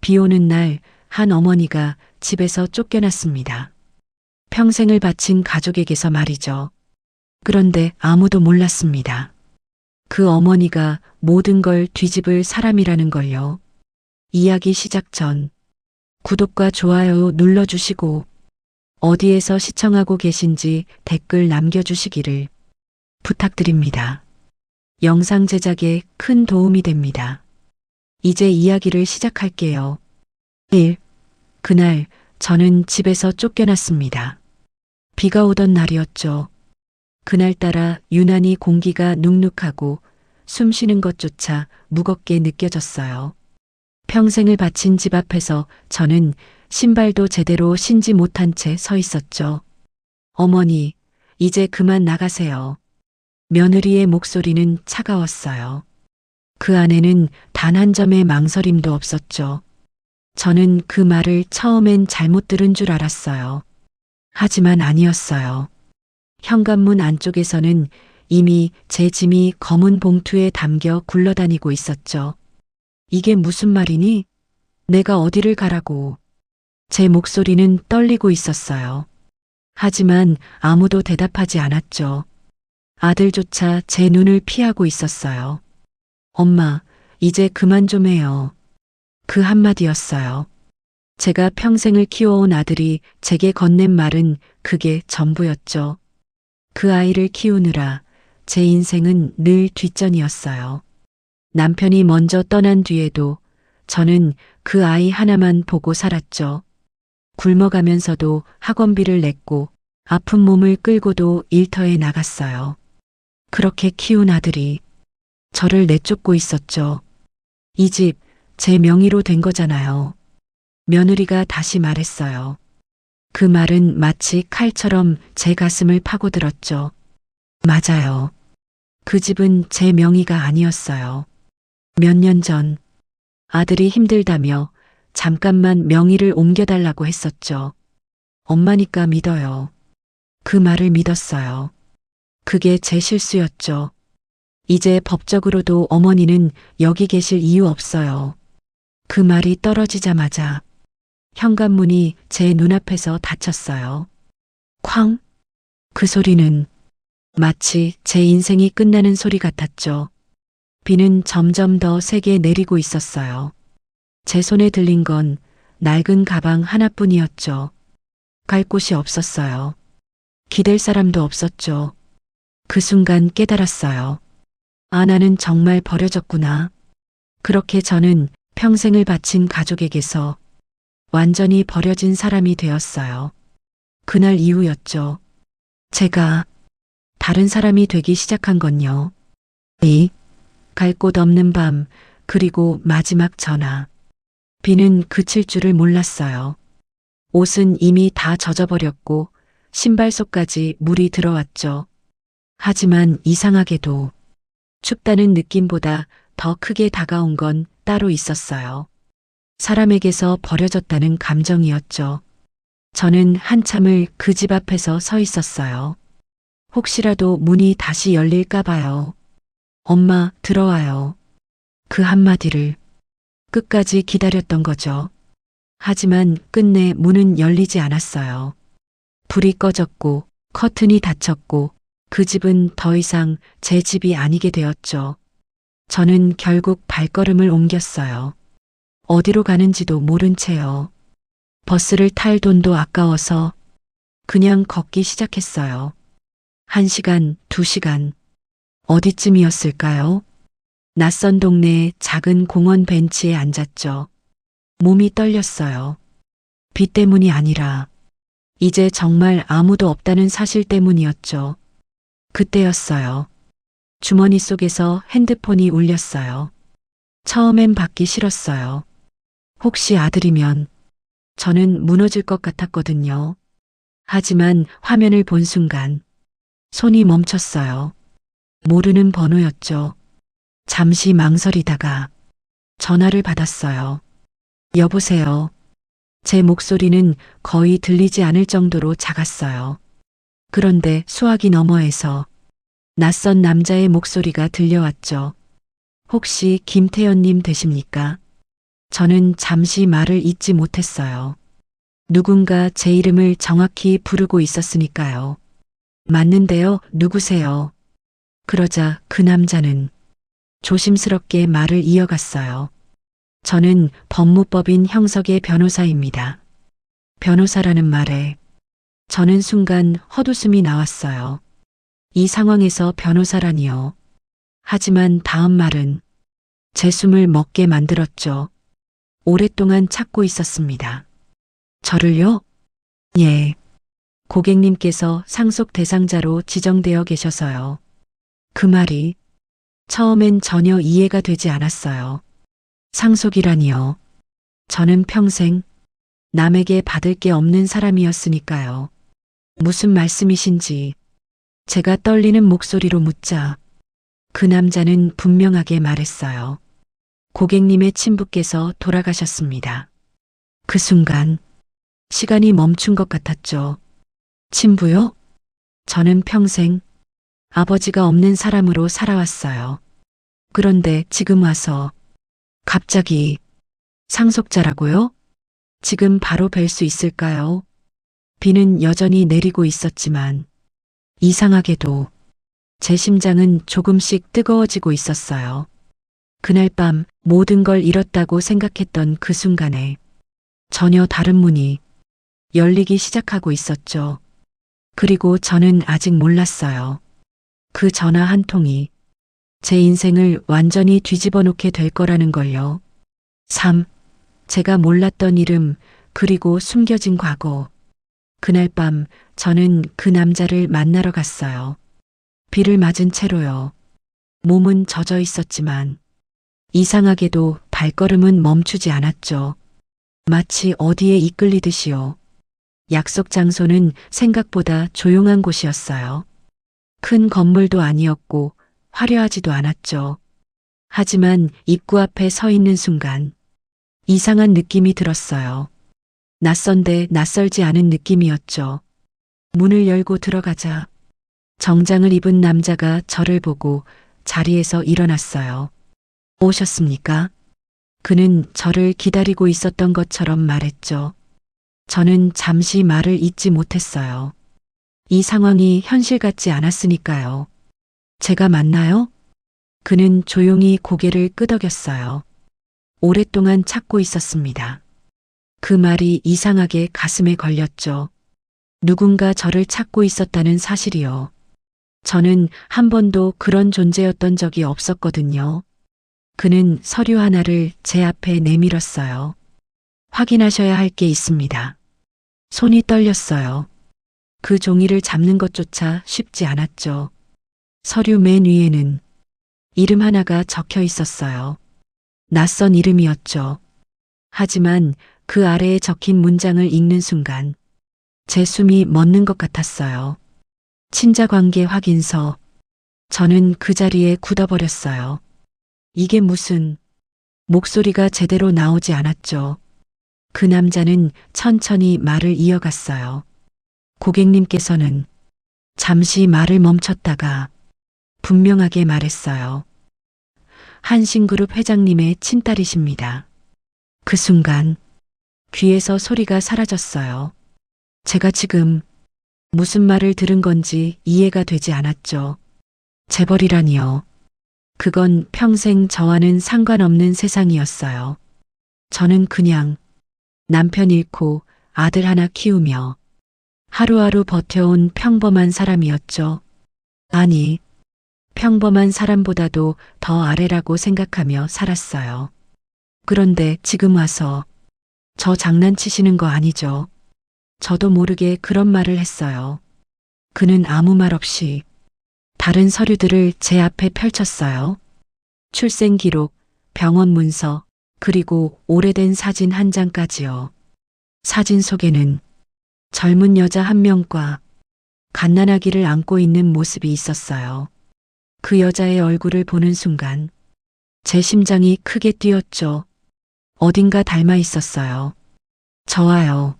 비 오는 날 한 어머니가 집에서 쫓겨났습니다. 평생을 바친 가족에게서 말이죠. 그런데 아무도 몰랐습니다. 그 어머니가 모든 걸 뒤집을 사람이라는 걸요. 이야기 시작 전 구독과 좋아요 눌러주시고 어디에서 시청하고 계신지 댓글 남겨주시기를 부탁드립니다. 영상 제작에 큰 도움이 됩니다. 이제 이야기를 시작할게요. 1. 그날 저는 집에서 쫓겨났습니다. 비가 오던 날이었죠. 그날따라 유난히 공기가 눅눅하고 숨 쉬는 것조차 무겁게 느껴졌어요. 평생을 바친 집 앞에서 저는 신발도 제대로 신지 못한 채 서 있었죠. 어머니, 이제 그만 나가세요. 며느리의 목소리는 차가웠어요. 그 안에는 단 한 점의 망설임도 없었죠. 저는 그 말을 처음엔 잘못 들은 줄 알았어요. 하지만 아니었어요. 현관문 안쪽에서는 이미 제 짐이 검은 봉투에 담겨 굴러다니고 있었죠. 이게 무슨 말이니? 내가 어디를 가라고. 제 목소리는 떨리고 있었어요. 하지만 아무도 대답하지 않았죠. 아들조차 제 눈을 피하고 있었어요. 엄마, 이제 그만 좀 해요. 그 한마디였어요. 제가 평생을 키워온 아들이 제게 건넨 말은 그게 전부였죠. 그 아이를 키우느라 제 인생은 늘 뒷전이었어요. 남편이 먼저 떠난 뒤에도 저는 그 아이 하나만 보고 살았죠. 굶어가면서도 학원비를 냈고 아픈 몸을 끌고도 일터에 나갔어요. 그렇게 키운 아들이 저를 내쫓고 있었죠. 이 집 제 명의로 된 거잖아요. 며느리가 다시 말했어요. 그 말은 마치 칼처럼 제 가슴을 파고들었죠. 맞아요. 그 집은 제 명의가 아니었어요. 몇 년 전 아들이 힘들다며 잠깐만 명의를 옮겨달라고 했었죠. 엄마니까 믿어요. 그 말을 믿었어요. 그게 제 실수였죠. 이제 법적으로도 어머니는 여기 계실 이유 없어요. 그 말이 떨어지자마자 현관문이 제 눈앞에서 닫혔어요. 쾅! 그 소리는 마치 제 인생이 끝나는 소리 같았죠. 비는 점점 더 세게 내리고 있었어요. 제 손에 들린 건 낡은 가방 하나뿐이었죠. 갈 곳이 없었어요. 기댈 사람도 없었죠. 그 순간 깨달았어요. 아, 나는 정말 버려졌구나. 그렇게 저는 평생을 바친 가족에게서 완전히 버려진 사람이 되었어요. 그날 이후였죠. 제가 다른 사람이 되기 시작한 건요. 갈 곳 없는 밤, 그리고 마지막 전화. 비는 그칠 줄을 몰랐어요. 옷은 이미 다 젖어버렸고 신발 속까지 물이 들어왔죠. 하지만 이상하게도 춥다는 느낌보다 더 크게 다가온 건 따로 있었어요. 사람에게서 버려졌다는 감정이었죠. 저는 한참을 그 집 앞에서 서 있었어요. 혹시라도 문이 다시 열릴까 봐요. 엄마, 들어와요. 그 한마디를 끝까지 기다렸던 거죠. 하지만 끝내 문은 열리지 않았어요. 불이 꺼졌고 커튼이 닫혔고 그 집은 더 이상 제 집이 아니게 되었죠. 저는 결국 발걸음을 옮겼어요. 어디로 가는지도 모른 채요. 버스를 탈 돈도 아까워서 그냥 걷기 시작했어요. 1시간, 2시간. 어디쯤이었을까요? 낯선 동네의 작은 공원 벤치에 앉았죠. 몸이 떨렸어요. 비 때문이 아니라 이제 정말 아무도 없다는 사실 때문이었죠. 그때였어요. 주머니 속에서 핸드폰이 울렸어요. 처음엔 받기 싫었어요. 혹시 아들이면 저는 무너질 것 같았거든요. 하지만 화면을 본 순간 손이 멈췄어요. 모르는 번호였죠. 잠시 망설이다가 전화를 받았어요. 여보세요. 제 목소리는 거의 들리지 않을 정도로 작았어요. 그런데 수화기 너머에서 낯선 남자의 목소리가 들려왔죠. 혹시 김태현님 되십니까? 저는 잠시 말을 잇지 못했어요. 누군가 제 이름을 정확히 부르고 있었으니까요. 맞는데요, 누구세요? 그러자 그 남자는 조심스럽게 말을 이어갔어요. 저는 법무법인 형석의 변호사입니다. 변호사라는 말에 저는 순간 헛웃음이 나왔어요. 이 상황에서 변호사라니요. 하지만 다음 말은 제 숨을 먹게 만들었죠. 오랫동안 찾고 있었습니다. 저를요? 예. 고객님께서 상속 대상자로 지정되어 계셔서요. 그 말이 처음엔 전혀 이해가 되지 않았어요. 상속이라니요. 저는 평생 남에게 받을 게 없는 사람이었으니까요. 무슨 말씀이신지 제가 떨리는 목소리로 묻자 그 남자는 분명하게 말했어요. 고객님의 친부께서 돌아가셨습니다. 그 순간 시간이 멈춘 것 같았죠. 친부요? 저는 평생 아버지가 없는 사람으로 살아왔어요. 그런데 지금 와서 갑자기 상속자라고요? 지금 바로 뵐 수 있을까요? 비는 여전히 내리고 있었지만 이상하게도 제 심장은 조금씩 뜨거워지고 있었어요. 그날 밤 모든 걸 잃었다고 생각했던 그 순간에 전혀 다른 문이 열리기 시작하고 있었죠. 그리고 저는 아직 몰랐어요. 그 전화 한 통이 제 인생을 완전히 뒤집어 놓게 될 거라는 걸요. 3. 제가 몰랐던 이름, 그리고 숨겨진 과거. 그날 밤 저는 그 남자를 만나러 갔어요. 비를 맞은 채로요. 몸은 젖어 있었지만 이상하게도 발걸음은 멈추지 않았죠. 마치 어디에 이끌리듯이요. 약속 장소는 생각보다 조용한 곳이었어요. 큰 건물도 아니었고 화려하지도 않았죠. 하지만 입구 앞에 서 있는 순간 이상한 느낌이 들었어요. 낯선데 낯설지 않은 느낌이었죠. 문을 열고 들어가자 정장을 입은 남자가 저를 보고 자리에서 일어났어요. 오셨습니까? 그는 저를 기다리고 있었던 것처럼 말했죠. 저는 잠시 말을 잇지 못했어요. 이 상황이 현실 같지 않았으니까요. 제가 맞나요? 그는 조용히 고개를 끄덕였어요. 오랫동안 찾고 있었습니다. 그 말이 이상하게 가슴에 걸렸죠. 누군가 저를 찾고 있었다는 사실이요. 저는 한 번도 그런 존재였던 적이 없었거든요. 그는 서류 하나를 제 앞에 내밀었어요. 확인하셔야 할 게 있습니다. 손이 떨렸어요. 그 종이를 잡는 것조차 쉽지 않았죠. 서류 맨 위에는 이름 하나가 적혀 있었어요. 낯선 이름이었죠. 하지만 그 아래에 적힌 문장을 읽는 순간 제 숨이 멎는 것 같았어요. 친자관계 확인서. 저는 그 자리에 굳어버렸어요. 이게 무슨... 목소리가 제대로 나오지 않았죠. 그 남자는 천천히 말을 이어갔어요. 고객님께서는 잠시 말을 멈췄다가 분명하게 말했어요. 한신그룹 회장님의 친딸이십니다. 그 순간 귀에서 소리가 사라졌어요. 제가 지금 무슨 말을 들은 건지 이해가 되지 않았죠. 재벌이라니요. 그건 평생 저와는 상관없는 세상이었어요. 저는 그냥 남편 잃고 아들 하나 키우며 하루하루 버텨온 평범한 사람이었죠. 아니, 평범한 사람보다도 더 아래라고 생각하며 살았어요. 그런데 지금 와서 저 장난치시는 거 아니죠? 저도 모르게 그런 말을 했어요. 그는 아무 말 없이 다른 서류들을 제 앞에 펼쳤어요. 출생 기록, 병원 문서, 그리고 오래된 사진 한 장까지요. 사진 속에는 젊은 여자 한 명과 갓난아기를 안고 있는 모습이 있었어요. 그 여자의 얼굴을 보는 순간 제 심장이 크게 뛰었죠. 어딘가 닮아 있었어요. 저와요.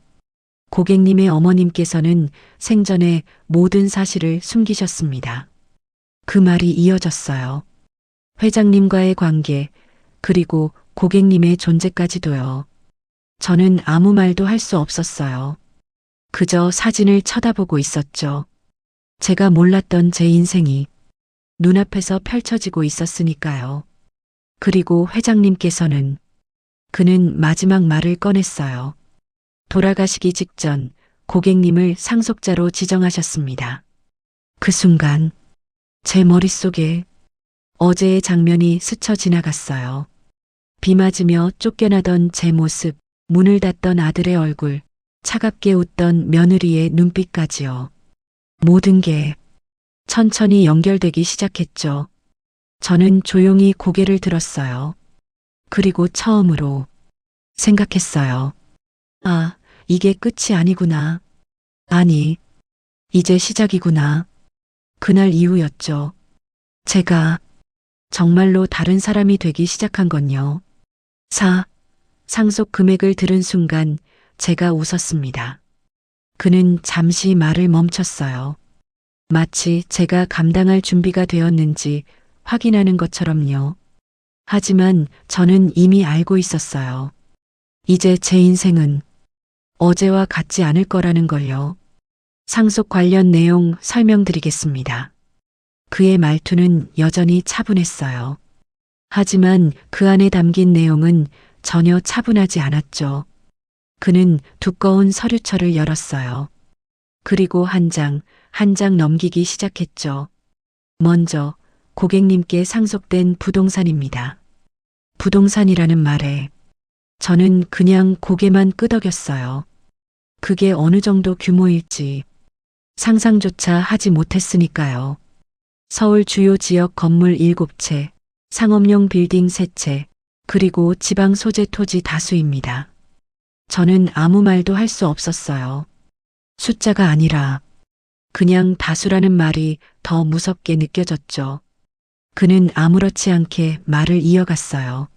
고객님의 어머님께서는 생전에 모든 사실을 숨기셨습니다. 그 말이 이어졌어요. 회장님과의 관계, 그리고 고객님의 존재까지도요. 저는 아무 말도 할 수 없었어요. 그저 사진을 쳐다보고 있었죠. 제가 몰랐던 제 인생이 눈앞에서 펼쳐지고 있었으니까요. 그리고 회장님께서는 그는 마지막 말을 꺼냈어요. 돌아가시기 직전 고객님을 상속자로 지정하셨습니다. 그 순간 제 머릿속에 어제의 장면이 스쳐 지나갔어요. 비 맞으며 쫓겨나던 제 모습, 문을 닫던 아들의 얼굴, 차갑게 웃던 며느리의 눈빛까지요. 모든 게 천천히 연결되기 시작했죠. 저는 조용히 고개를 들었어요. 그리고 처음으로 생각했어요. 아, 이게 끝이 아니구나. 아니, 이제 시작이구나. 그날 이후였죠. 제가 정말로 다른 사람이 되기 시작한 건요. 상속 금액을 들은 순간 제가 웃었습니다. 그는 잠시 말을 멈췄어요. 마치 제가 감당할 준비가 되었는지 확인하는 것처럼요. 하지만 저는 이미 알고 있었어요. 이제 제 인생은 어제와 같지 않을 거라는 걸요. 상속 관련 내용 설명드리겠습니다. 그의 말투는 여전히 차분했어요. 하지만 그 안에 담긴 내용은 전혀 차분하지 않았죠. 그는 두꺼운 서류철을 열었어요. 그리고 한 장 넘기기 시작했죠. 먼저 고객님께 상속된 부동산입니다. 부동산이라는 말에 저는 그냥 고개만 끄덕였어요. 그게 어느 정도 규모일지 상상조차 하지 못했으니까요. 서울 주요 지역 건물 7채, 상업용 빌딩 3채, 그리고 지방 소재 토지 다수입니다. 저는 아무 말도 할 수 없었어요. 숫자가 아니라 그냥 다수라는 말이 더 무섭게 느껴졌죠. 그는 아무렇지 않게 말을 이어갔어요.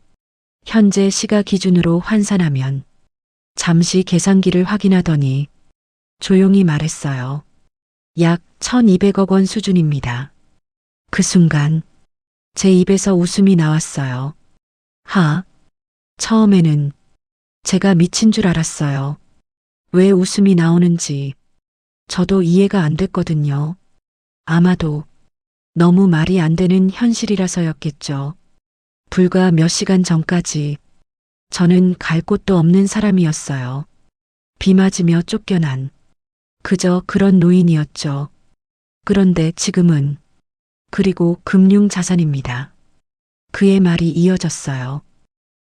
현재 시가 기준으로 환산하면 잠시 계산기를 확인하더니 조용히 말했어요. 약 1200억 원 수준입니다. 그 순간 제 입에서 웃음이 나왔어요. 처음에는 제가 미친 줄 알았어요. 왜 웃음이 나오는지 저도 이해가 안 됐거든요. 아마도 너무 말이 안 되는 현실이라서였겠죠. 불과 몇 시간 전까지 저는 갈 곳도 없는 사람이었어요. 비 맞으며 쫓겨난 그저 그런 노인이었죠. 그런데 지금은 그리고 금융자산입니다. 그의 말이 이어졌어요.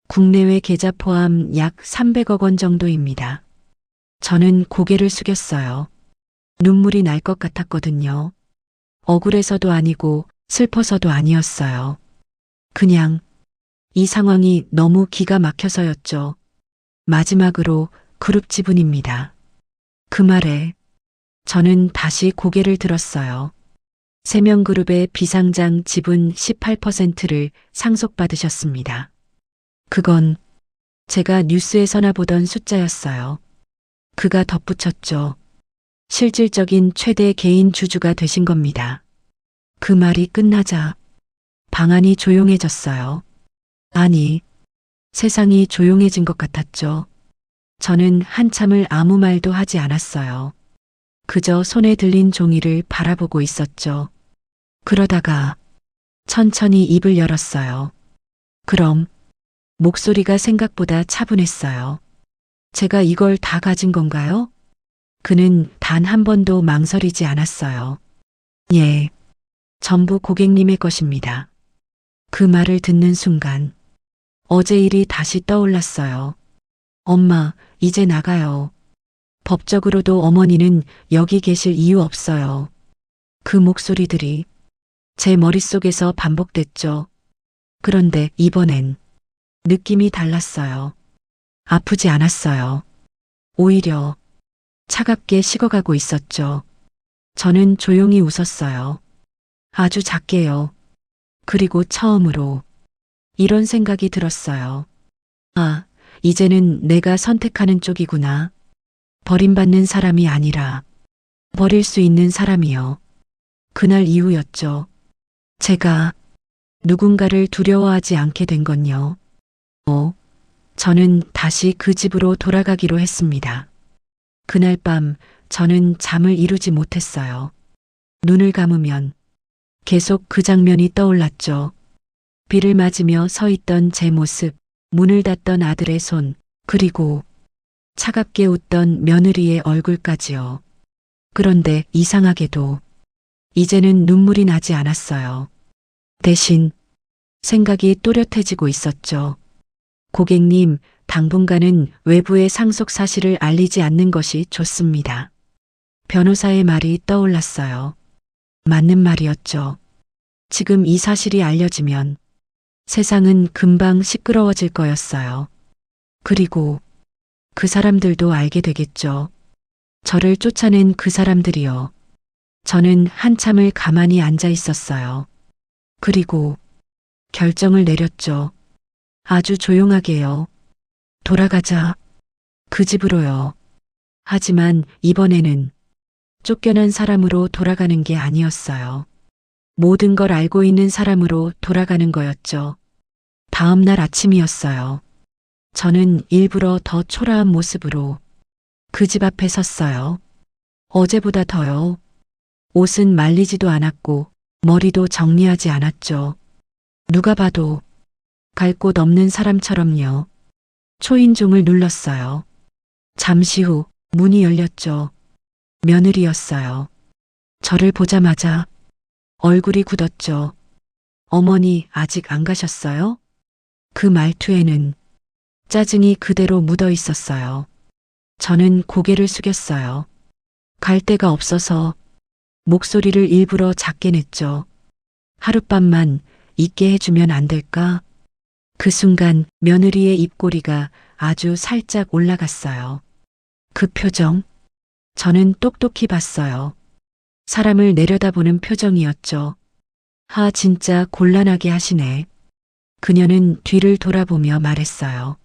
국내외 계좌 포함 약 300억 원 정도입니다. 저는 고개를 숙였어요. 눈물이 날 것 같았거든요. 억울해서도 아니고 슬퍼서도 아니었어요. 그냥 이 상황이 너무 기가 막혀서였죠. 마지막으로 그룹 지분입니다. 그 말에 저는 다시 고개를 들었어요. 세명그룹의 비상장 지분 18%를 상속받으셨습니다. 그건 제가 뉴스에서나 보던 숫자였어요. 그가 덧붙였죠. 실질적인 최대 개인 주주가 되신 겁니다. 그 말이 끝나자 방안이 조용해졌어요. 아니, 세상이 조용해진 것 같았죠. 저는 한참을 아무 말도 하지 않았어요. 그저 손에 들린 종이를 바라보고 있었죠. 그러다가 천천히 입을 열었어요. 그럼 목소리가 생각보다 차분했어요. 제가 이걸 다 가진 건가요? 그는 단 한 번도 망설이지 않았어요. 예, 전부 고객님의 것입니다. 그 말을 듣는 순간 어제 일이 다시 떠올랐어요. 엄마, 이제 나가요. 법적으로도 어머니는 여기 계실 이유 없어요. 그 목소리들이 제 머릿속에서 반복됐죠. 그런데 이번엔 느낌이 달랐어요. 아프지 않았어요. 오히려 차갑게 식어가고 있었죠. 저는 조용히 웃었어요. 아주 작게요. 그리고 처음으로 이런 생각이 들었어요. 이제는 내가 선택하는 쪽이구나. 버림받는 사람이 아니라 버릴 수 있는 사람이요. 그날 이후였죠. 제가 누군가를 두려워하지 않게 된 건요. 저는 다시 그 집으로 돌아가기로 했습니다. 그날 밤 저는 잠을 이루지 못했어요. 눈을 감으면 계속 그 장면이 떠올랐죠. 비를 맞으며 서 있던 제 모습, 문을 닫던 아들의 손, 그리고 차갑게 웃던 며느리의 얼굴까지요. 그런데 이상하게도 이제는 눈물이 나지 않았어요. 대신 생각이 또렷해지고 있었죠. 고객님, 당분간은 외부의 상속 사실을 알리지 않는 것이 좋습니다. 변호사의 말이 떠올랐어요. 맞는 말이었죠. 지금 이 사실이 알려지면 세상은 금방 시끄러워질 거였어요. 그리고 그 사람들도 알게 되겠죠. 저를 쫓아낸 그 사람들이요. 저는 한참을 가만히 앉아 있었어요. 그리고 결정을 내렸죠. 아주 조용하게요. 돌아가자. 그 집으로요. 하지만 이번에는 쫓겨난 사람으로 돌아가는 게 아니었어요. 모든 걸 알고 있는 사람으로 돌아가는 거였죠. 다음 날 아침이었어요. 저는 일부러 더 초라한 모습으로 그 집 앞에 섰어요. 어제보다 더요. 옷은 말리지도 않았고 머리도 정리하지 않았죠. 누가 봐도 갈 곳 없는 사람처럼요. 초인종을 눌렀어요. 잠시 후 문이 열렸죠. 며느리였어요. 저를 보자마자 얼굴이 굳었죠. 어머니 아직 안 가셨어요? 그 말투에는 짜증이 그대로 묻어 있었어요. 저는 고개를 숙였어요. 갈 데가 없어서 목소리를 일부러 작게 냈죠. 하룻밤만 있게 해주면 안 될까? 그 순간 며느리의 입꼬리가 아주 살짝 올라갔어요. 그 표정, 저는 똑똑히 봤어요. 사람을 내려다보는 표정이었죠. 진짜 곤란하게 하시네. 그녀는 뒤를 돌아보며 말했어요.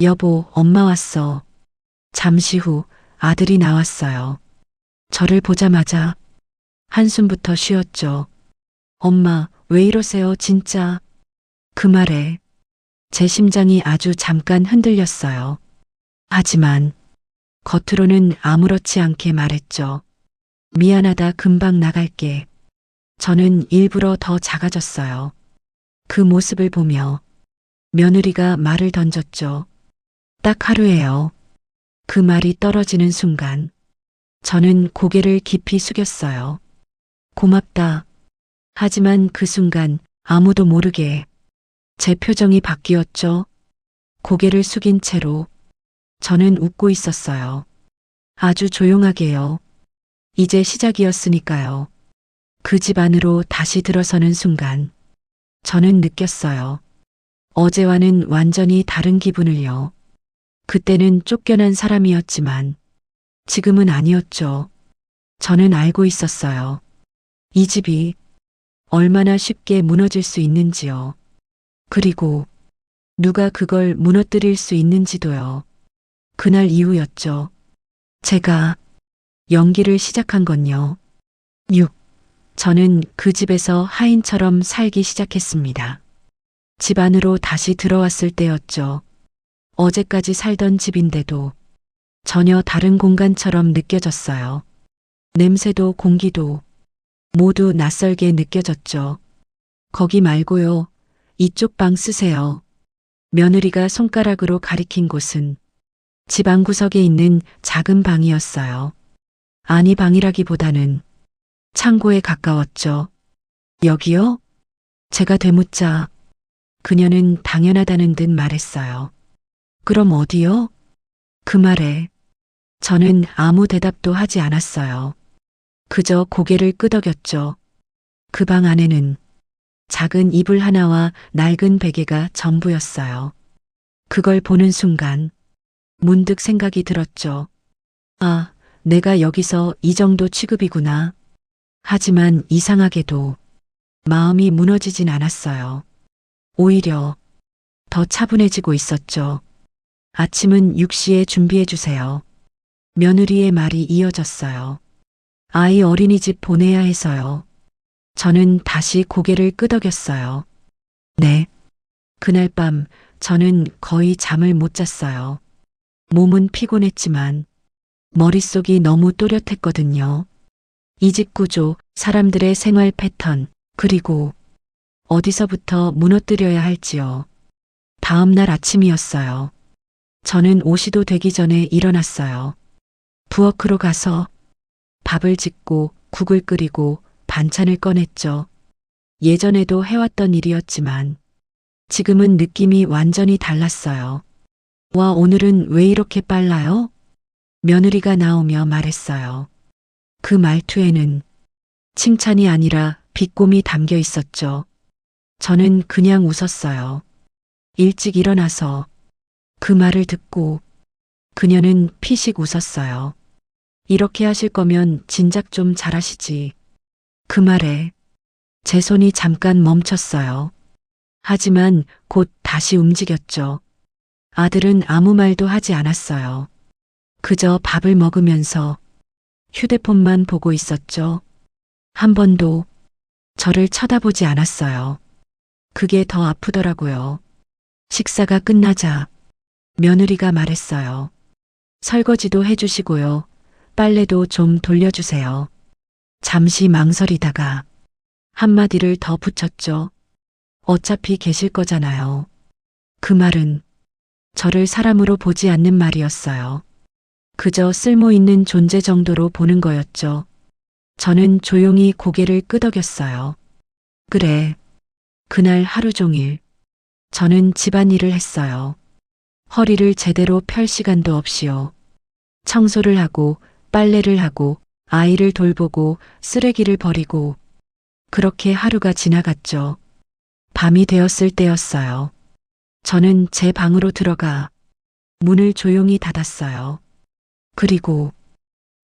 여보, 엄마 왔어. 잠시 후 아들이 나왔어요. 저를 보자마자 한숨부터 쉬었죠. 엄마, 왜 이러세요, 진짜? 그 말에 제 심장이 아주 잠깐 흔들렸어요. 하지만 겉으로는 아무렇지 않게 말했죠. 미안하다, 금방 나갈게. 저는 일부러 더 작아졌어요. 그 모습을 보며 며느리가 말을 던졌죠. 딱 하루예요. 그 말이 떨어지는 순간 저는 고개를 깊이 숙였어요. 고맙다. 하지만 그 순간 아무도 모르게 제 표정이 바뀌었죠. 고개를 숙인 채로 저는 웃고 있었어요. 아주 조용하게요. 이제 시작이었으니까요. 그 집 안으로 다시 들어서는 순간 저는 느꼈어요. 어제와는 완전히 다른 기분을요. 그때는 쫓겨난 사람이었지만 지금은 아니었죠. 저는 알고 있었어요. 이 집이 얼마나 쉽게 무너질 수 있는지요. 그리고 누가 그걸 무너뜨릴 수 있는지도요. 그날 이후였죠. 제가 연기를 시작한 건요. 6. 저는 그 집에서 하인처럼 살기 시작했습니다. 집 안으로 다시 들어왔을 때였죠. 어제까지 살던 집인데도 전혀 다른 공간처럼 느껴졌어요. 냄새도 공기도 모두 낯설게 느껴졌죠. 거기 말고요. 이쪽 방 쓰세요. 며느리가 손가락으로 가리킨 곳은 집 안구석에 있는 작은 방이었어요. 아니, 방이라기보다는 창고에 가까웠죠. 여기요? 제가 되묻자 그녀는 당연하다는 듯 말했어요. 그럼 어디요? 그 말에 저는 아무 대답도 하지 않았어요. 그저 고개를 끄덕였죠. 그 방 안에는 작은 이불 하나와 낡은 베개가 전부였어요. 그걸 보는 순간 문득 생각이 들었죠. 내가 여기서 이 정도 취급이구나. 하지만 이상하게도 마음이 무너지진 않았어요. 오히려 더 차분해지고 있었죠. 아침은 6시에 준비해 주세요. 며느리의 말이 이어졌어요. 아이 어린이집 보내야 해서요. 저는 다시 고개를 끄덕였어요. 네. 그날 밤 저는 거의 잠을 못 잤어요. 몸은 피곤했지만 머릿속이 너무 또렷했거든요. 이 집 구조, 사람들의 생활 패턴, 그리고 어디서부터 무너뜨려야 할지요. 다음 날 아침이었어요. 저는 5시도 되기 전에 일어났어요. 부엌으로 가서 밥을 짓고 국을 끓이고 반찬을 꺼냈죠. 예전에도 해왔던 일이었지만 지금은 느낌이 완전히 달랐어요. 와, 오늘은 왜 이렇게 빨라요? 며느리가 나오며 말했어요. 그 말투에는 칭찬이 아니라 비꼼이 담겨 있었죠. 저는 그냥 웃었어요. 일찍 일어나서 그 말을 듣고 그녀는 피식 웃었어요. 이렇게 하실 거면 진작 좀 잘하시지. 그 말에 제 손이 잠깐 멈췄어요. 하지만 곧 다시 움직였죠. 아들은 아무 말도 하지 않았어요. 그저 밥을 먹으면서 휴대폰만 보고 있었죠. 한 번도 저를 쳐다보지 않았어요. 그게 더 아프더라고요. 식사가 끝나자 며느리가 말했어요. 설거지도 해주시고요. 빨래도 좀 돌려주세요. 잠시 망설이다가 한마디를 더 붙였죠. 어차피 계실 거잖아요. 그 말은 저를 사람으로 보지 않는 말이었어요. 그저 쓸모 있는 존재 정도로 보는 거였죠. 저는 조용히 고개를 끄덕였어요. 그래. 그날 하루 종일 저는 집안일을 했어요. 허리를 제대로 펼 시간도 없이요. 청소를 하고 빨래를 하고 아이를 돌보고 쓰레기를 버리고 그렇게 하루가 지나갔죠. 밤이 되었을 때였어요. 저는 제 방으로 들어가 문을 조용히 닫았어요. 그리고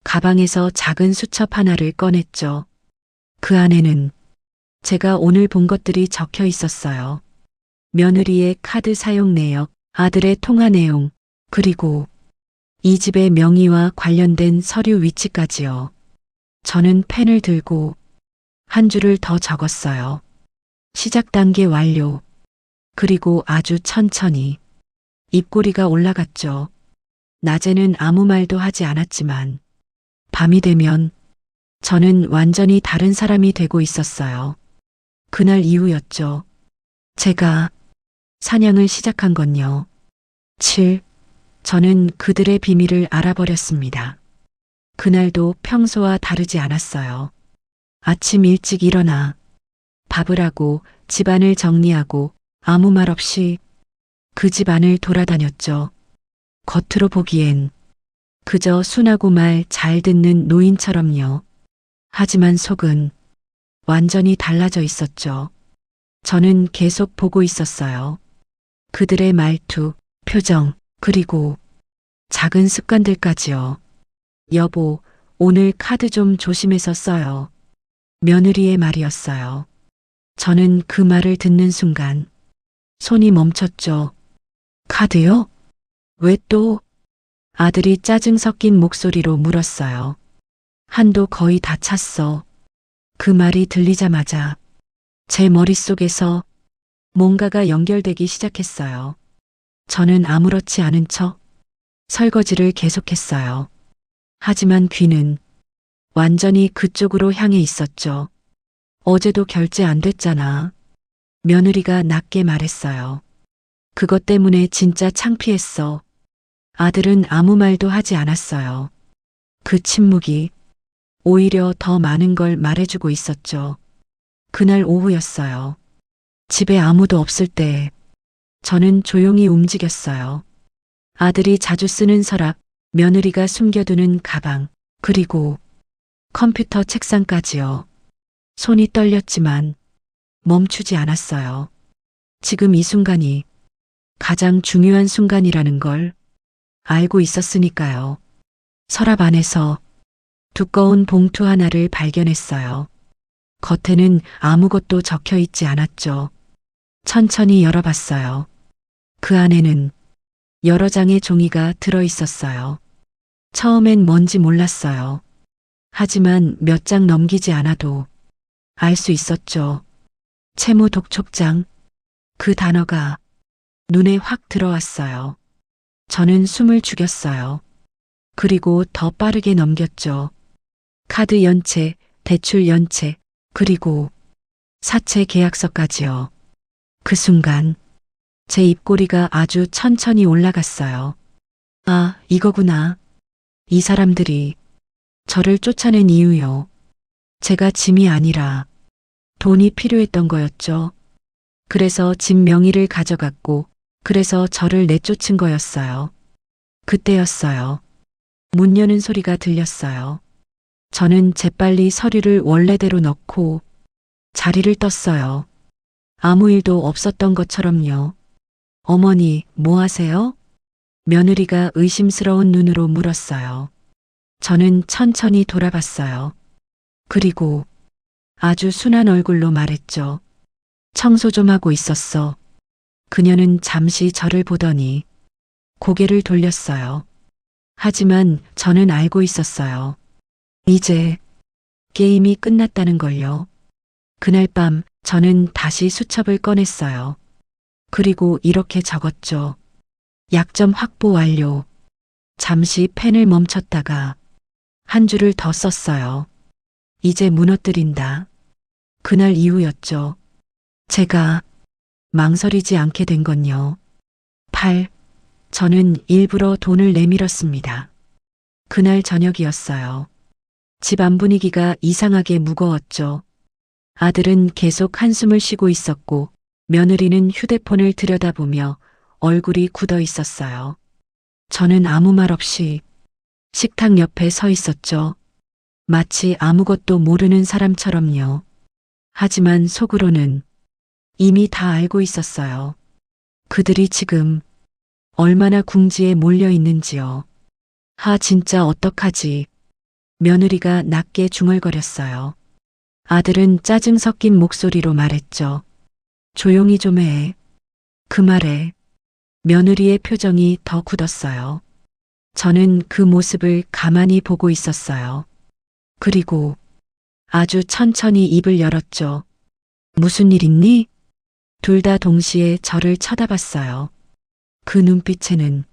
가방에서 작은 수첩 하나를 꺼냈죠. 그 안에는 제가 오늘 본 것들이 적혀 있었어요. 며느리의 카드 사용 내역, 아들의 통화 내용, 그리고 이 집의 명의와 관련된 서류 위치까지요. 저는 펜을 들고 한 줄을 더 적었어요. 시작 단계 완료. 그리고 아주 천천히 입꼬리가 올라갔죠. 낮에는 아무 말도 하지 않았지만 밤이 되면 저는 완전히 다른 사람이 되고 있었어요. 그날 이후였죠. 제가 사냥을 시작한 건요. 7. 저는 그들의 비밀을 알아버렸습니다. 그날도 평소와 다르지 않았어요. 아침 일찍 일어나 밥을 하고 집안을 정리하고 아무 말 없이 그 집 안을 돌아다녔죠. 겉으로 보기엔 그저 순하고 말 잘 듣는 노인처럼요. 하지만 속은 완전히 달라져 있었죠. 저는 계속 보고 있었어요. 그들의 말투, 표정, 그리고 작은 습관들까지요. 여보, 오늘 카드 좀 조심해서 써요. 며느리의 말이었어요. 저는 그 말을 듣는 순간 손이 멈췄죠. 카드요? 왜 또? 아들이 짜증 섞인 목소리로 물었어요. 한도 거의 다 찼어. 그 말이 들리자마자 제 머릿속에서 뭔가가 연결되기 시작했어요. 저는 아무렇지 않은 척 설거지를 계속했어요. 하지만 귀는 완전히 그쪽으로 향해 있었죠. 어제도 결제 안 됐잖아. 며느리가 낮게 말했어요. 그것 때문에 진짜 창피했어. 아들은 아무 말도 하지 않았어요. 그 침묵이 오히려 더 많은 걸 말해주고 있었죠. 그날 오후였어요. 집에 아무도 없을 때 저는 조용히 움직였어요. 아들이 자주 쓰는 서랍, 며느리가 숨겨두는 가방, 그리고 컴퓨터 책상까지요. 손이 떨렸지만 멈추지 않았어요. 지금 이 순간이 가장 중요한 순간이라는 걸 알고 있었으니까요. 서랍 안에서 두꺼운 봉투 하나를 발견했어요. 겉에는 아무것도 적혀 있지 않았죠. 천천히 열어봤어요. 그 안에는 여러 장의 종이가 들어 있었어요. 처음엔 뭔지 몰랐어요. 하지만 몇 장 넘기지 않아도 알 수 있었죠. 채무 독촉장. 그 단어가 눈에 확 들어왔어요. 저는 숨을 죽였어요. 그리고 더 빠르게 넘겼죠. 카드 연체, 대출 연체, 그리고 사채 계약서까지요. 그 순간 제 입꼬리가 아주 천천히 올라갔어요. 아, 이거구나. 이 사람들이 저를 쫓아낸 이유요. 제가 짐이 아니라 돈이 필요했던 거였죠. 그래서 집 명의를 가져갔고, 그래서 저를 내쫓은 거였어요. 그때였어요. 문 여는 소리가 들렸어요. 저는 재빨리 서류를 원래대로 넣고 자리를 떴어요. 아무 일도 없었던 것처럼요. 어머니, 뭐 하세요? 며느리가 의심스러운 눈으로 물었어요. 저는 천천히 돌아봤어요. 그리고 아주 순한 얼굴로 말했죠. 청소 좀 하고 있었어. 그녀는 잠시 저를 보더니 고개를 돌렸어요. 하지만 저는 알고 있었어요. 이제 게임이 끝났다는 걸요. 그날 밤 저는 다시 수첩을 꺼냈어요. 그리고 이렇게 적었죠. 약점 확보 완료. 잠시 펜을 멈췄다가 한 줄을 더 썼어요. 이제 무너뜨린다. 그날 이후였죠. 제가 망설이지 않게 된 건요. 8. 저는 일부러 돈을 내밀었습니다. 그날 저녁이었어요. 집안 분위기가 이상하게 무거웠죠. 아들은 계속 한숨을 쉬고 있었고 며느리는 휴대폰을 들여다보며 얼굴이 굳어 있었어요. 저는 아무 말 없이 식탁 옆에 서 있었죠. 마치 아무것도 모르는 사람처럼요. 하지만 속으로는 이미 다 알고 있었어요. 그들이 지금 얼마나 궁지에 몰려 있는지요. 진짜 어떡하지? 며느리가 낮게 중얼거렸어요. 아들은 짜증 섞인 목소리로 말했죠. 조용히 좀 해. 그 말에 며느리의 표정이 더 굳었어요. 저는 그 모습을 가만히 보고 있었어요. 그리고 아주 천천히 입을 열었죠. 무슨 일 있니? 둘 다 동시에 저를 쳐다봤어요. 그 눈빛에는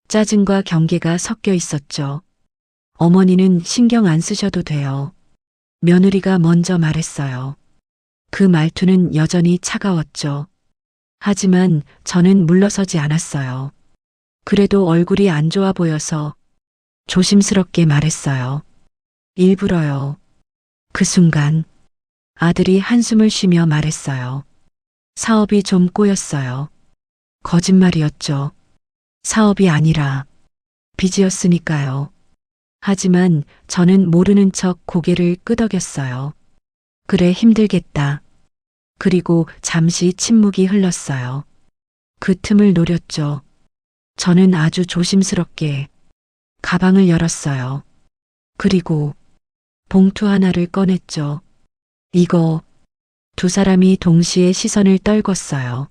짜증과 경계가 섞여 있었죠. 어머니는 신경 안 쓰셔도 돼요. 며느리가 먼저 말했어요. 그 말투는 여전히 차가웠죠. 하지만 저는 물러서지 않았어요. 그래도 얼굴이 안 좋아 보여서 조심스럽게 말했어요. 일부러요. 그 순간 아들이 한숨을 쉬며 말했어요. 사업이 좀 꼬였어요. 거짓말이었죠. 사업이 아니라 빚이었으니까요. 하지만 저는 모르는 척 고개를 끄덕였어요. 그래, 힘들겠다. 그리고 잠시 침묵이 흘렀어요. 그 틈을 노렸죠. 저는 아주 조심스럽게 가방을 열었어요. 그리고 봉투 하나를 꺼냈죠. 이거. 두 사람이 동시에 시선을 떨궜어요.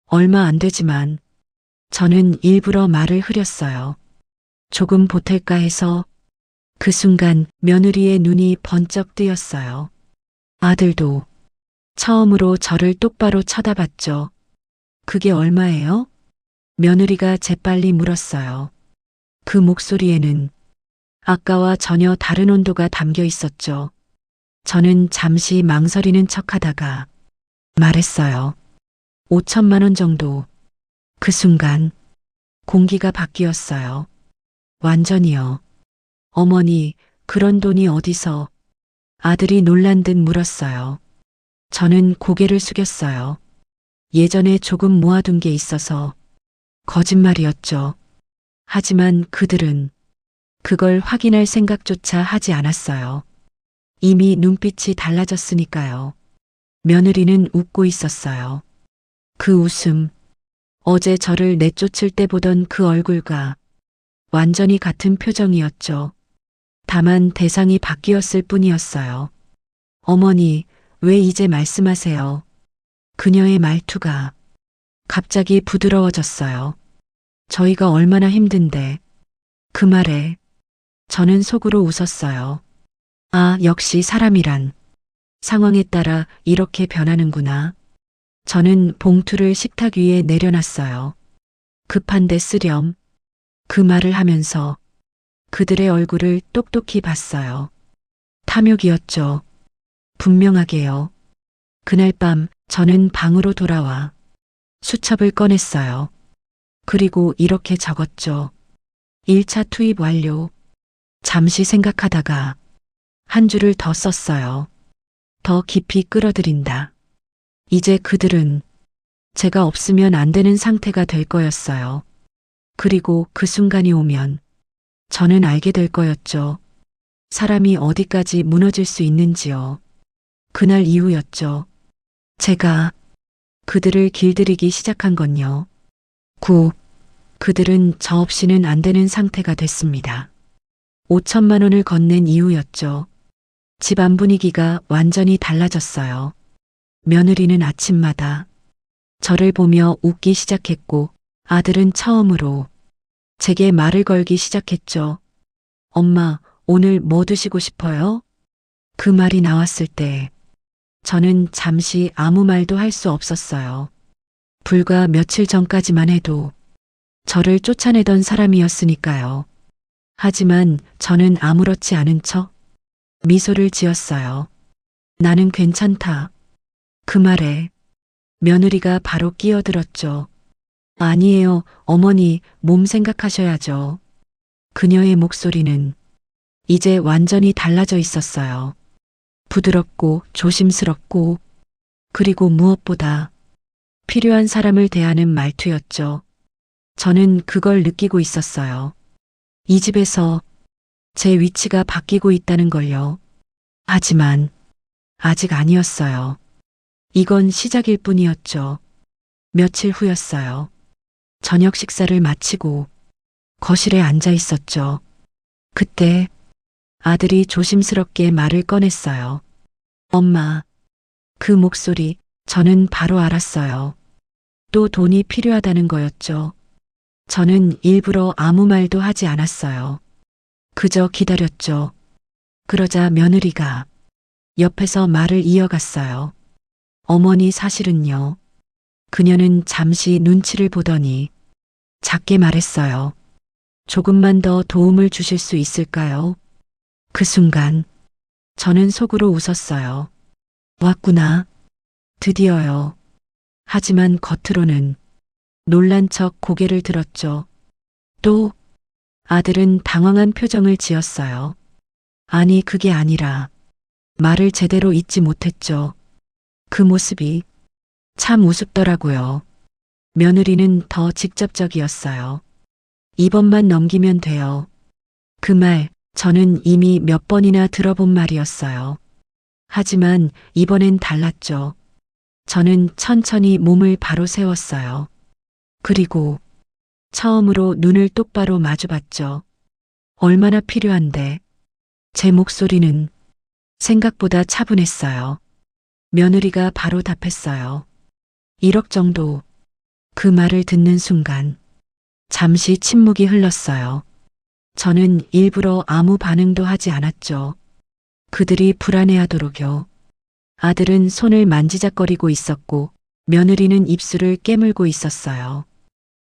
얼마 안 되지만 저는 일부러 말을 흐렸어요. 조금 보탤까 해서. 그 순간 며느리의 눈이 번쩍 뜨였어요. 아들도 처음으로 저를 똑바로 쳐다봤죠. 그게 얼마예요? 며느리가 재빨리 물었어요. 그 목소리에는 아까와 전혀 다른 온도가 담겨 있었죠. 저는 잠시 망설이는 척하다가 말했어요. 5천만 원 정도. 그 순간 공기가 바뀌었어요. 완전히요. 어머니, 그런 돈이 어디서? 아들이 놀란 듯 물었어요. 저는 고개를 숙였어요. 예전에 조금 모아둔 게 있어서. 거짓말이었죠. 하지만 그들은 그걸 확인할 생각조차 하지 않았어요. 이미 눈빛이 달라졌으니까요. 며느리는 웃고 있었어요. 그 웃음, 어제 저를 내쫓을 때 보던 그 얼굴과 완전히 같은 표정이었죠. 다만 대상이 바뀌었을 뿐이었어요. 어머니, 왜 이제 말씀하세요? 그녀의 말투가 갑자기 부드러워졌어요. 저희가 얼마나 힘든데. 그 말에 저는 속으로 웃었어요. 역시 사람이란 상황에 따라 이렇게 변하는구나. 저는 봉투를 식탁 위에 내려놨어요. 급한데 쓰렴. 그 말을 하면서 그들의 얼굴을 똑똑히 봤어요. 탐욕이었죠. 분명하게요. 그날 밤 저는 방으로 돌아와 수첩을 꺼냈어요. 그리고 이렇게 적었죠. 1차 투입 완료. 잠시 생각하다가 한 줄을 더 썼어요. 더 깊이 끌어들인다. 이제 그들은 제가 없으면 안 되는 상태가 될 거였어요. 그리고 그 순간이 오면 저는 알게 될 거였죠. 사람이 어디까지 무너질 수 있는지요. 그날 이후였죠. 제가 그들을 길들이기 시작한 건요. 그들은 저 없이는 안 되는 상태가 됐습니다. 5천만 원을 건넨 이후였죠. 집안 분위기가 완전히 달라졌어요. 며느리는 아침마다 저를 보며 웃기 시작했고 아들은 처음으로 제게 말을 걸기 시작했죠. 엄마, 오늘 뭐 드시고 싶어요? 그 말이 나왔을 때 저는 잠시 아무 말도 할 수 없었어요. 불과 며칠 전까지만 해도 저를 쫓아내던 사람이었으니까요. 하지만 저는 아무렇지 않은 척 미소를 지었어요. 나는 괜찮다. 그 말에 며느리가 바로 끼어들었죠. 아니에요, 어머니, 몸 생각하셔야죠. 그녀의 목소리는 이제 완전히 달라져 있었어요. 부드럽고 조심스럽고 그리고 무엇보다 필요한 사람을 대하는 말투였죠. 저는 그걸 느끼고 있었어요. 이 집에서 제 위치가 바뀌고 있다는 걸요. 하지만 아직 아니었어요. 이건 시작일 뿐이었죠. 며칠 후였어요. 저녁 식사를 마치고 거실에 앉아 있었죠. 그때 아들이 조심스럽게 말을 꺼냈어요. 엄마. 그 목소리, 저는 바로 알았어요. 또 돈이 필요하다는 거였죠. 저는 일부러 아무 말도 하지 않았어요. 그저 기다렸죠. 그러자 며느리가 옆에서 말을 이어갔어요. 어머니 사실은요. 그녀는 잠시 눈치를 보더니 작게 말했어요. 조금만 더 도움을 주실 수 있을까요? 그 순간 저는 속으로 웃었어요. 왔구나. 드디어요. 하지만 겉으로는 놀란 척 고개를 들었죠. 또 아들은 당황한 표정을 지었어요. 아니, 그게 아니라 말을 제대로 잇지 못했죠. 그 모습이 참 우습더라고요. 며느리는 더 직접적이었어요. 이번만 넘기면 돼요. 그 말, 저는 이미 몇 번이나 들어본 말이었어요. 하지만 이번엔 달랐죠. 저는 천천히 몸을 바로 세웠어요. 그리고 처음으로 눈을 똑바로 마주봤죠. 얼마나 필요한데. 제 목소리는 생각보다 차분했어요. 며느리가 바로 답했어요. 1억 정도. 그 말을 듣는 순간 잠시 침묵이 흘렀어요. 저는 일부러 아무 반응도 하지 않았죠. 그들이 불안해하도록요. 아들은 손을 만지작거리고 있었고 며느리는 입술을 깨물고 있었어요.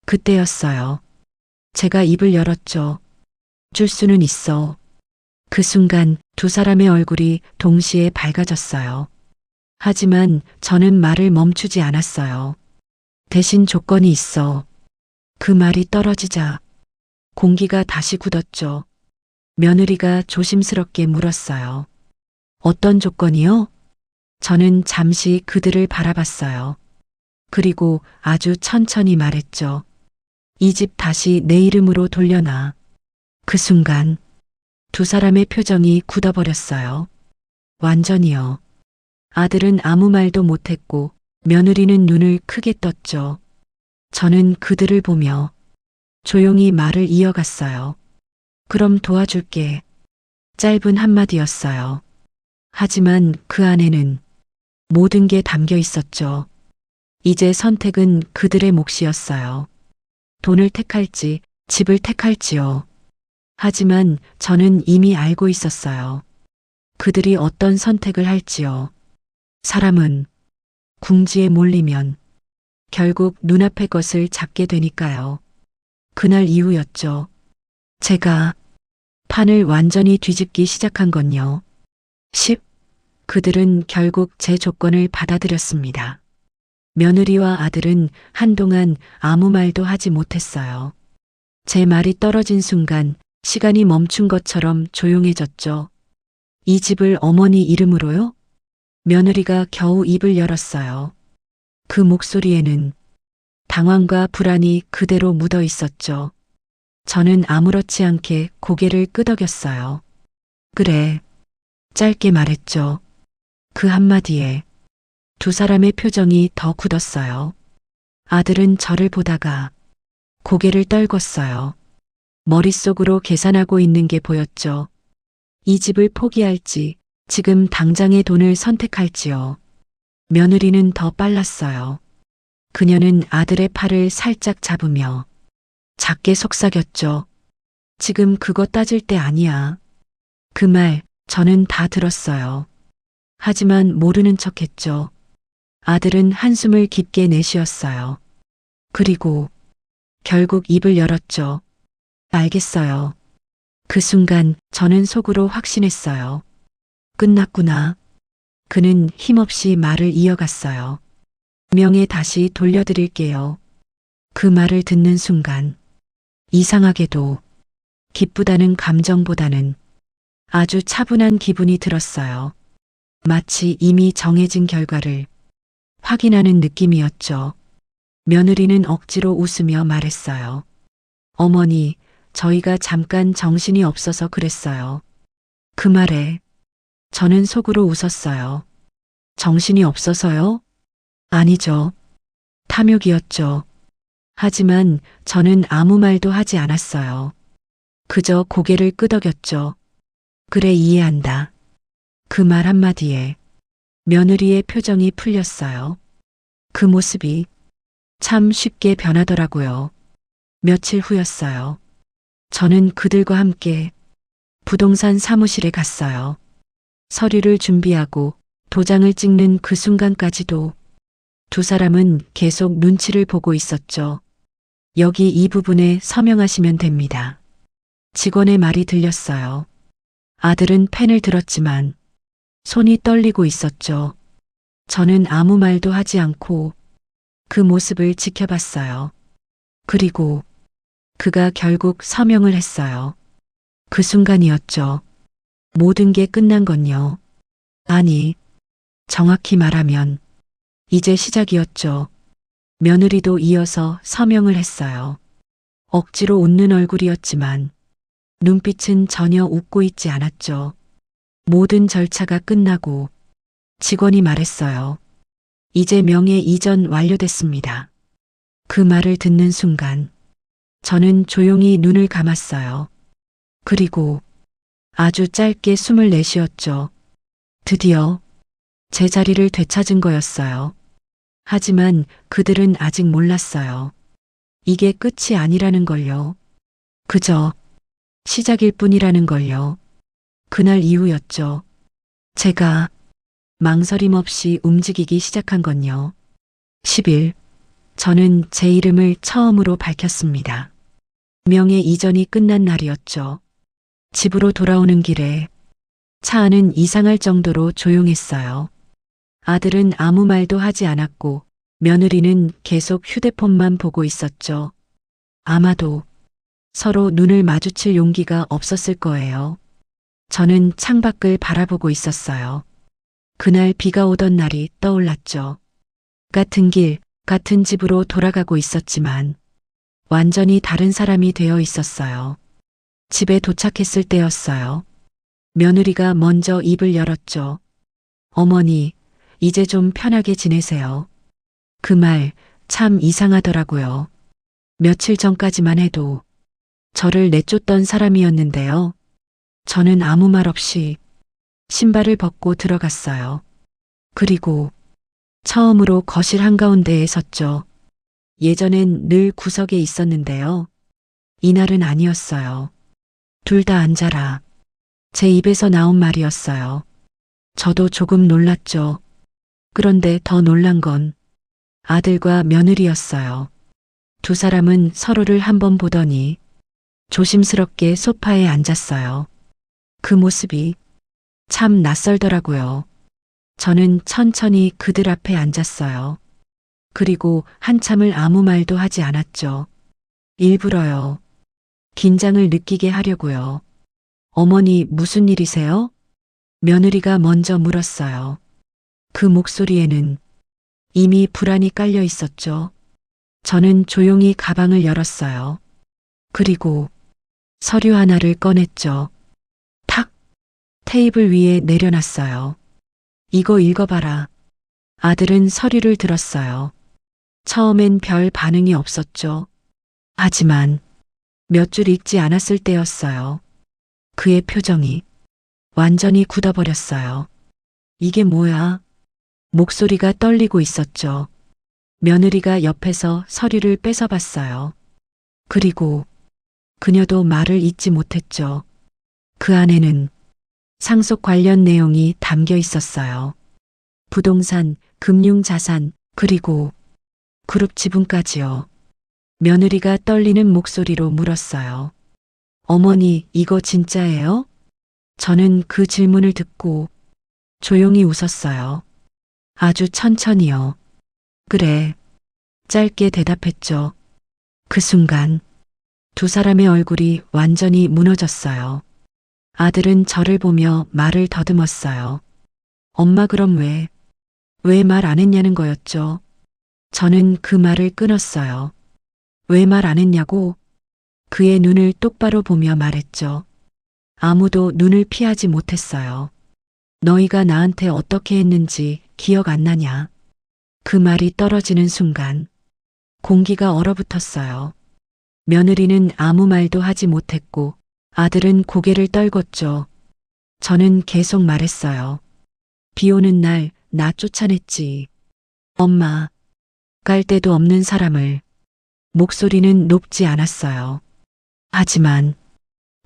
그때였어요. 제가 입을 열었죠. 줄 수는 있어. 그 순간 두 사람의 얼굴이 동시에 밝아졌어요. 하지만 저는 말을 멈추지 않았어요. 대신 조건이 있어. 그 말이 떨어지자 공기가 다시 굳었죠. 며느리가 조심스럽게 물었어요. 어떤 조건이요? 저는 잠시 그들을 바라봤어요. 그리고 아주 천천히 말했죠. 이 집 다시 내 이름으로 돌려놔. 그 순간 두 사람의 표정이 굳어버렸어요. 완전히요. 아들은 아무 말도 못했고 며느리는 눈을 크게 떴죠. 저는 그들을 보며 조용히 말을 이어갔어요. 그럼 도와줄게. 짧은 한마디였어요. 하지만 그 안에는 모든 게 담겨 있었죠. 이제 선택은 그들의 몫이었어요. 돈을 택할지 집을 택할지요. 하지만 저는 이미 알고 있었어요. 그들이 어떤 선택을 할지요. 사람은 궁지에 몰리면 결국 눈앞의 것을 잡게 되니까요. 그날 이후였죠. 제가 판을 완전히 뒤집기 시작한 건요. 10. 그들은 결국 제 조건을 받아들였습니다. 며느리와 아들은 한동안 아무 말도 하지 못했어요. 제 말이 떨어진 순간 시간이 멈춘 것처럼 조용해졌죠. 이 집을 어머니 이름으로요? 며느리가 겨우 입을 열었어요. 그 목소리에는 당황과 불안이 그대로 묻어 있었죠. 저는 아무렇지 않게 고개를 끄덕였어요. 그래. 짧게 말했죠. 그 한마디에 두 사람의 표정이 더 굳었어요. 아들은 저를 보다가 고개를 떨궜어요. 머릿속으로 계산하고 있는 게 보였죠. 이 집을 포기할지, 지금 당장의 돈을 선택할지요. 며느리는 더 빨랐어요. 그녀는 아들의 팔을 살짝 잡으며 작게 속삭였죠. 지금 그거 따질 때 아니야. 그 말 저는 다 들었어요. 하지만 모르는 척했죠. 아들은 한숨을 깊게 내쉬었어요. 그리고 결국 입을 열었죠. 알겠어요. 그 순간 저는 속으로 확신했어요. 끝났구나. 그는 힘없이 말을 이어갔어요. 명예 다시 돌려드릴게요. 그 말을 듣는 순간 이상하게도 기쁘다는 감정보다는 아주 차분한 기분이 들었어요. 마치 이미 정해진 결과를 확인하는 느낌이었죠. 며느리는 억지로 웃으며 말했어요. 어머니, 저희가 잠깐 정신이 없어서 그랬어요. 그 말에 저는 속으로 웃었어요. 정신이 없어서요? 아니죠. 탐욕이었죠. 하지만 저는 아무 말도 하지 않았어요. 그저 고개를 끄덕였죠. 그래, 이해한다. 그 말 한마디에 며느리의 표정이 풀렸어요. 그 모습이 참 쉽게 변하더라고요. 며칠 후였어요. 저는 그들과 함께 부동산 사무실에 갔어요. 서류를 준비하고 도장을 찍는 그 순간까지도 두 사람은 계속 눈치를 보고 있었죠. 여기 이 부분에 서명하시면 됩니다. 직원의 말이 들렸어요. 아들은 펜을 들었지만 손이 떨리고 있었죠. 저는 아무 말도 하지 않고 그 모습을 지켜봤어요. 그리고 그가 결국 서명을 했어요. 그 순간이었죠. 모든 게 끝난 건요. 아니, 정확히 말하면 이제 시작이었죠. 며느리도 이어서 서명을 했어요. 억지로 웃는 얼굴이었지만 눈빛은 전혀 웃고 있지 않았죠. 모든 절차가 끝나고 직원이 말했어요. 이제 명예 이전 완료됐습니다. 그 말을 듣는 순간 저는 조용히 눈을 감았어요. 그리고 아주 짧게 숨을 내쉬었죠. 드디어 제 자리를 되찾은 거였어요. 하지만 그들은 아직 몰랐어요. 이게 끝이 아니라는 걸요. 그저 시작일 뿐이라는 걸요. 그날 이후였죠. 제가 망설임 없이 움직이기 시작한 건요. 10일, 저는 제 이름을 처음으로 밝혔습니다. 명예 이전이 끝난 날이었죠. 집으로 돌아오는 길에 차 안은 이상할 정도로 조용했어요. 아들은 아무 말도 하지 않았고 며느리는 계속 휴대폰만 보고 있었죠. 아마도 서로 눈을 마주칠 용기가 없었을 거예요. 저는 창밖을 바라보고 있었어요. 그날 비가 오던 날이 떠올랐죠. 같은 길, 같은 집으로 돌아가고 있었지만 완전히 다른 사람이 되어 있었어요. 집에 도착했을 때였어요. 며느리가 먼저 입을 열었죠. 어머니, 이제 좀 편하게 지내세요. 그 말 참 이상하더라고요. 며칠 전까지만 해도 저를 내쫓던 사람이었는데요. 저는 아무 말 없이 신발을 벗고 들어갔어요. 그리고 처음으로 거실 한가운데에 섰죠. 예전엔 늘 구석에 있었는데요. 이날은 아니었어요. 둘 다 앉아라. 제 입에서 나온 말이었어요. 저도 조금 놀랐죠. 그런데 더 놀란 건 아들과 며느리였어요. 두 사람은 서로를 한번 보더니 조심스럽게 소파에 앉았어요. 그 모습이 참 낯설더라고요. 저는 천천히 그들 앞에 앉았어요. 그리고 한참을 아무 말도 하지 않았죠. 일부러요. 긴장을 느끼게 하려고요. 어머니 무슨 일이세요? 며느리가 먼저 물었어요. 그 목소리에는 이미 불안이 깔려 있었죠. 저는 조용히 가방을 열었어요. 그리고 서류 하나를 꺼냈죠. 탁! 테이블 위에 내려놨어요. 이거 읽어봐라. 아들은 서류를 들었어요. 처음엔 별 반응이 없었죠. 하지만 몇 줄 읽지 않았을 때였어요. 그의 표정이 완전히 굳어버렸어요. 이게 뭐야? 목소리가 떨리고 있었죠. 며느리가 옆에서 서류를 뺏어봤어요. 그리고 그녀도 말을 잇지 못했죠. 그 안에는 상속 관련 내용이 담겨 있었어요. 부동산, 금융자산, 그리고 그룹 지분까지요. 며느리가 떨리는 목소리로 물었어요. 어머니, 이거 진짜예요? 저는 그 질문을 듣고 조용히 웃었어요. 아주 천천히요. 그래. 짧게 대답했죠. 그 순간 두 사람의 얼굴이 완전히 무너졌어요. 아들은 저를 보며 말을 더듬었어요. 엄마 그럼 왜 말 안 했냐는 거였죠. 저는 그 말을 끊었어요. 왜 말 안 했냐고? 그의 눈을 똑바로 보며 말했죠. 아무도 눈을 피하지 못했어요. 너희가 나한테 어떻게 했는지 기억 안 나냐? 그 말이 떨어지는 순간 공기가 얼어붙었어요. 며느리는 아무 말도 하지 못했고 아들은 고개를 떨궜죠. 저는 계속 말했어요. 비 오는 날 나 쫓아냈지. 엄마, 깔 데도 없는 사람을. 목소리는 높지 않았어요. 하지만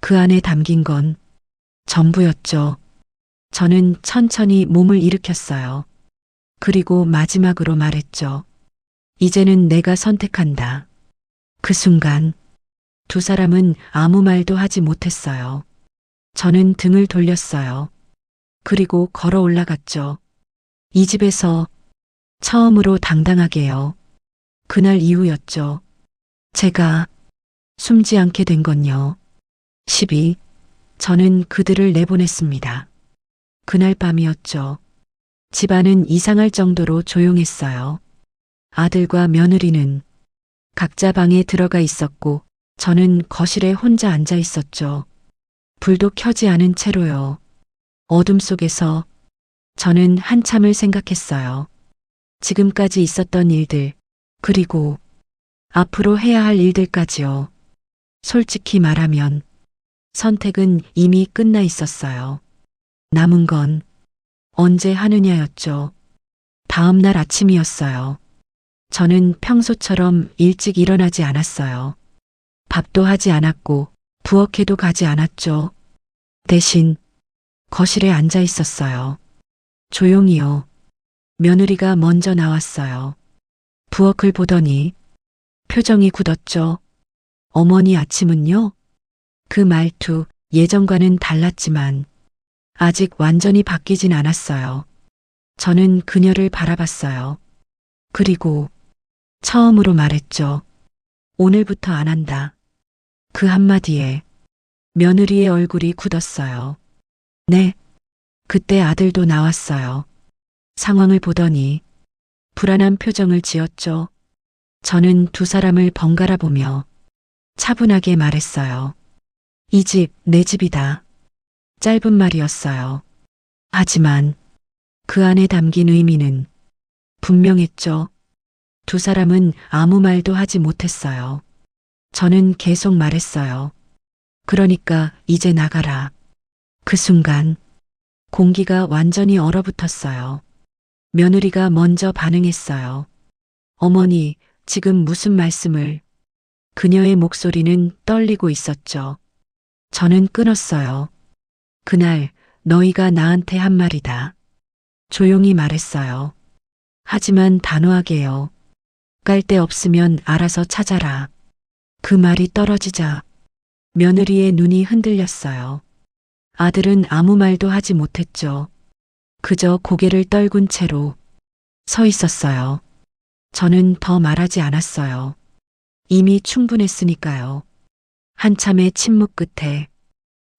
그 안에 담긴 건 전부였죠. 저는 천천히 몸을 일으켰어요. 그리고 마지막으로 말했죠. 이제는 내가 선택한다. 그 순간 두 사람은 아무 말도 하지 못했어요. 저는 등을 돌렸어요. 그리고 걸어 올라갔죠. 이 집에서 처음으로 당당하게요. 그날 이후였죠. 제가 숨지 않게 된 건요. 12. 저는 그들을 내보냈습니다. 그날 밤이었죠. 집안은 이상할 정도로 조용했어요. 아들과 며느리는 각자 방에 들어가 있었고 저는 거실에 혼자 앉아 있었죠. 불도 켜지 않은 채로요. 어둠 속에서 저는 한참을 생각했어요. 지금까지 있었던 일들, 그리고 앞으로 해야 할 일들까지요. 솔직히 말하면 선택은 이미 끝나 있었어요. 남은 건 언제 하느냐였죠. 다음 날 아침이었어요. 저는 평소처럼 일찍 일어나지 않았어요. 밥도 하지 않았고 부엌에도 가지 않았죠. 대신 거실에 앉아 있었어요. 조용히요. 며느리가 먼저 나왔어요. 부엌을 보더니 표정이 굳었죠. 어머니 아침은요? 그 말투 예전과는 달랐지만 아직 완전히 바뀌진 않았어요. 저는 그녀를 바라봤어요. 그리고 처음으로 말했죠. 오늘부터 안 한다. 그 한마디에 며느리의 얼굴이 굳었어요. 네. 그때 아들도 나왔어요. 상황을 보더니 불안한 표정을 지었죠. 저는 두 사람을 번갈아 보며 차분하게 말했어요. 이 집, 내 집이다. 짧은 말이었어요. 하지만 그 안에 담긴 의미는 분명했죠. 두 사람은 아무 말도 하지 못했어요. 저는 계속 말했어요. 그러니까 이제 나가라. 그 순간 공기가 완전히 얼어붙었어요. 며느리가 먼저 반응했어요. 어머니, 지금 무슨 말씀을? 그녀의 목소리는 떨리고 있었죠. 저는 끊었어요. 그날 너희가 나한테 한 말이다. 조용히 말했어요. 하지만 단호하게요. 깔 데 없으면 알아서 찾아라. 그 말이 떨어지자 며느리의 눈이 흔들렸어요. 아들은 아무 말도 하지 못했죠. 그저 고개를 떨군 채로 서 있었어요. 저는 더 말하지 않았어요. 이미 충분했으니까요. 한참의 침묵 끝에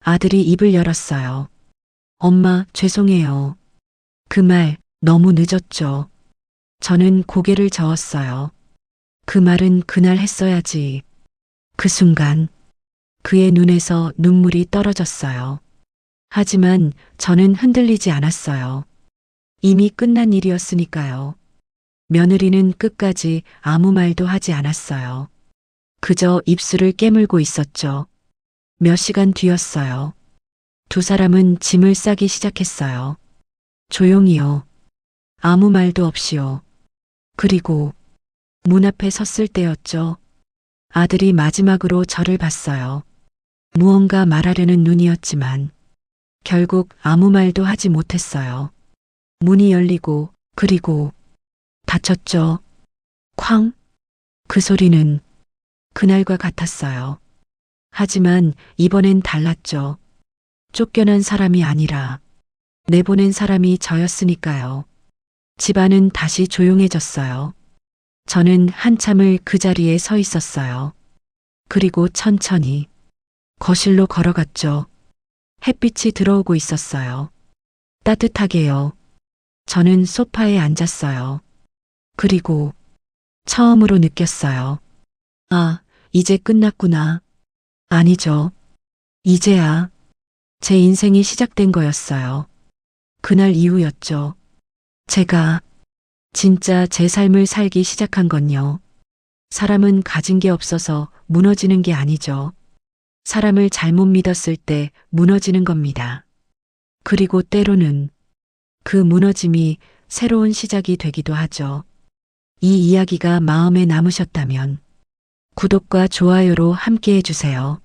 아들이 입을 열었어요. 엄마, 죄송해요. 그 말 너무 늦었죠. 저는 고개를 저었어요. 그 말은 그날 했어야지. 그 순간 그의 눈에서 눈물이 떨어졌어요. 하지만 저는 흔들리지 않았어요. 이미 끝난 일이었으니까요. 며느리는 끝까지 아무 말도 하지 않았어요. 그저 입술을 깨물고 있었죠. 몇 시간 뒤였어요. 두 사람은 짐을 싸기 시작했어요. 조용히요. 아무 말도 없이요. 그리고 문 앞에 섰을 때였죠. 아들이 마지막으로 저를 봤어요. 무언가 말하려는 눈이었지만 결국 아무 말도 하지 못했어요. 문이 열리고 그리고 닫혔죠. 쾅! 그 소리는 그날과 같았어요. 하지만 이번엔 달랐죠. 쫓겨난 사람이 아니라 내보낸 사람이 저였으니까요. 집안은 다시 조용해졌어요. 저는 한참을 그 자리에 서 있었어요. 그리고 천천히 거실로 걸어갔죠. 햇빛이 들어오고 있었어요. 따뜻하게요. 저는 소파에 앉았어요. 그리고 처음으로 느꼈어요. 아, 이제 끝났구나. 아니죠. 이제야 제 인생이 시작된 거였어요. 그날 이후였죠. 제가 진짜 제 삶을 살기 시작한 건요. 사람은 가진 게 없어서 무너지는 게 아니죠. 사람을 잘못 믿었을 때 무너지는 겁니다. 그리고 때로는 그 무너짐이 새로운 시작이 되기도 하죠. 이 이야기가 마음에 남으셨다면 구독과 좋아요로 함께 해주세요.